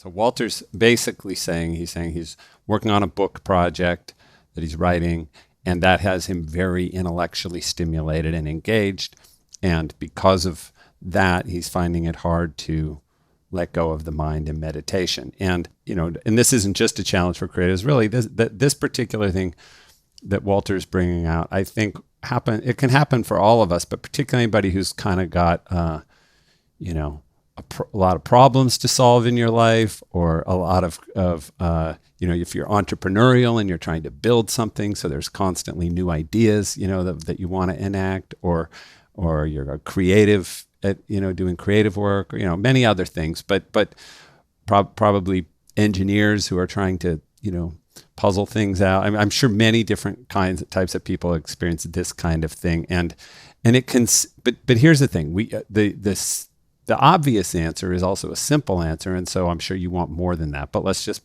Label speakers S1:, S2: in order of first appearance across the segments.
S1: So Walter's basically saying he's working on a book project that he's writing, and that has him very intellectually stimulated and engaged. And because of that, he's finding it hard to let go of the mind in meditation. And and this isn't just a challenge for creatives. Really, this particular thing that Walter's bringing out, I think it can happen for all of us, but particularly anybody who's kind of got a lot of problems to solve in your life, or a lot of if you're entrepreneurial and you're trying to build something, so there's constantly new ideas, that you want to enact, or you're a creative at, doing creative work, or, many other things, but probably engineers who are trying to, puzzle things out. I'm sure many different types of people experience this kind of thing. And it can, but here's the thing, the obvious answer is also a simple answer. And so I'm sure you want more than that, but let's just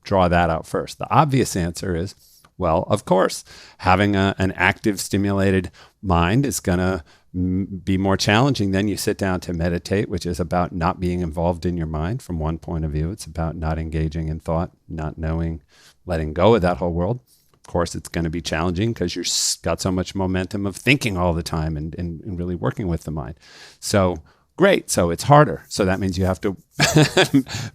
S1: draw that out first. The obvious answer is, well, of course, having an active, stimulated mind is going to be more challenging than you sit down to meditate, which is about not being involved in your mind from one point of view. It's about not engaging in thought, not knowing, letting go of that whole world. Of course, it's going to be challenging because you've got so much momentum of thinking all the time and really working with the mind. So great. So it's harder. So that means you have to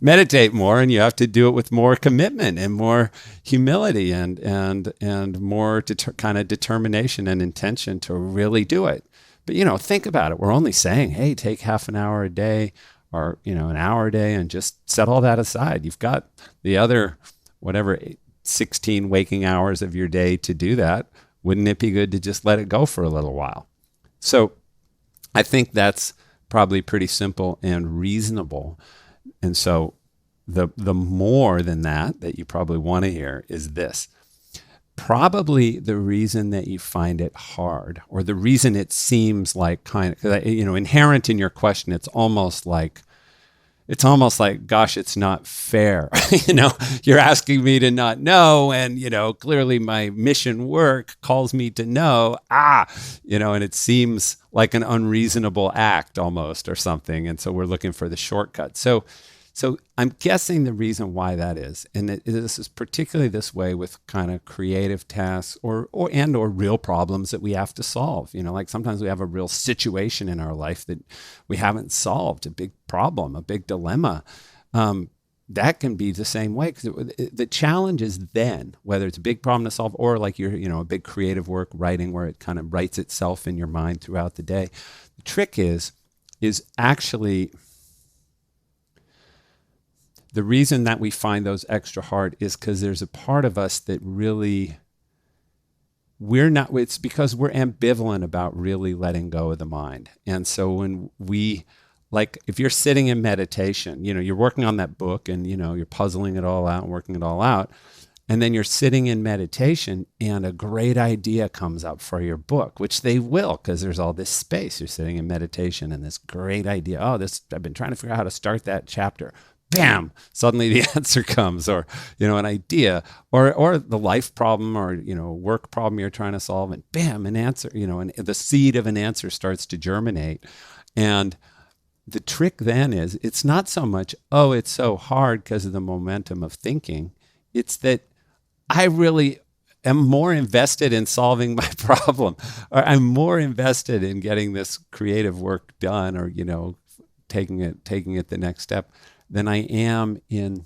S1: meditate more, and you have to do it with more commitment and more humility and more kind of determination and intention to really do it. But, think about it. We're only saying, hey, take half an hour a day, or, an hour a day, and just set all that aside. You've got the other, whatever, 16 waking hours of your day to do that. Wouldn't it be good to just let it go for a little while? So I think that's probably pretty simple and reasonable. And so the more than that you probably want to hear is this. Probably the reason that you find it hard, or the reason it seems like inherent in your question, it's almost like, gosh, it's not fair. You're asking me to not know. And, clearly my mission work calls me to know, and it seems like an unreasonable act almost, or something. And so we're looking for the shortcut. So I'm guessing the reason why that is, and this is particularly this way with kind of creative tasks or real problems that we have to solve. Like sometimes we have a real situation in our life that we haven't solved, a big problem, a big dilemma. That can be the same way, because the challenge is then, whether it's a big problem to solve, or like a big creative work, writing, where it kind of writes itself in your mind throughout the day. The trick is actually, the reason that we find those extra hard is because there's a part of us that really, it's because we're ambivalent about really letting go of the mind. And so when if you're sitting in meditation, you're working on that book, and, you're puzzling it all out and working it all out. And then you're sitting in meditation, and a great idea comes up for your book, which they will, because there's all this space. You're sitting in meditation, and this great idea, I've been trying to figure out how to start that chapter. Bam! Suddenly the answer comes, or, an idea, or the life problem, or, work problem you're trying to solve, and bam, an answer, and the seed of an answer starts to germinate. And the trick then is, it's not so much, it's so hard because of the momentum of thinking. It's that I really am more invested in solving my problem, or I'm more invested in getting this creative work done, or, taking it the next step, than I am in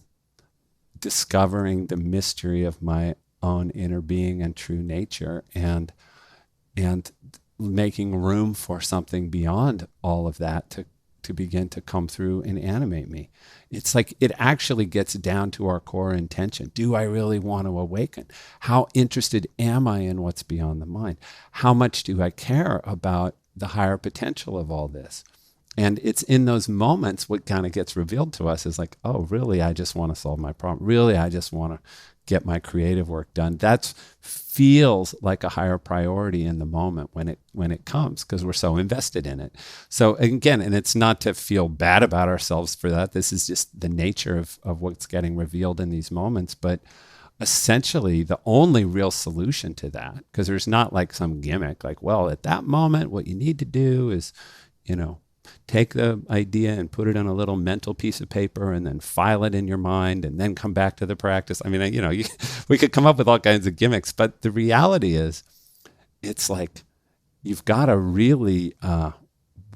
S1: discovering the mystery of my own inner being and true nature, and making room for something beyond all of that to begin to come through and animate me. It's like it actually gets down to our core intention. Do I really want to awaken? How interested am I in what's beyond the mind? How much do I care about the higher potential of all this? And it's in those moments what kind of gets revealed to us is like, oh, really, I just want to solve my problem. Really, I just want to get my creative work done. That feels like a higher priority in the moment when it comes, because we're so invested in it. So again, and it's not to feel bad about ourselves for that. This is just the nature of what's getting revealed in these moments. But essentially, the only real solution to that, because there's not like some gimmick, like, well, at that moment, what you need to do is, take the idea and put it on a little mental piece of paper and then file it in your mind and then come back to the practice. I mean, we could come up with all kinds of gimmicks, but the reality is it's like you've got to really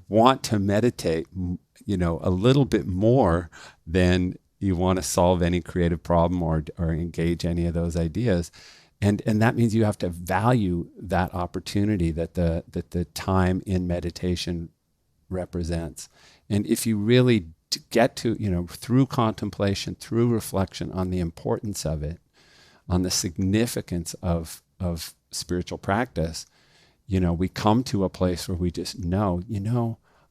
S1: want to meditate, a little bit more than you want to solve any creative problem or engage any of those ideas. And that means you have to value that opportunity that the time in meditation represents. And if you really get to, through contemplation, through reflection on the importance of it, on the significance of spiritual practice, we come to a place where we just know,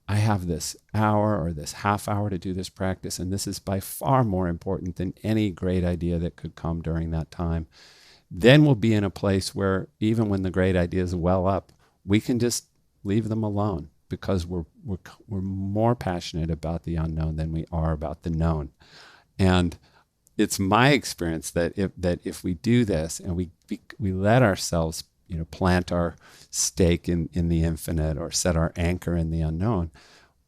S1: I have this hour or this half hour to do this practice, and this is by far more important than any great idea that could come during that time. Then we'll be in a place where even when the great ideas well up, we can just leave them alone because we're more passionate about the unknown than we are about the known. And it's my experience that if we do this and we let ourselves plant our stake in the infinite or set our anchor in the unknown,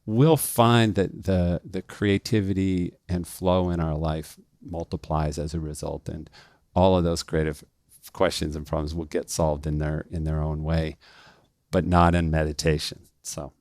S1: we'll find that the creativity and flow in our life multiplies as a result, and all of those creative questions and problems will get solved in their own way, but not in meditation. So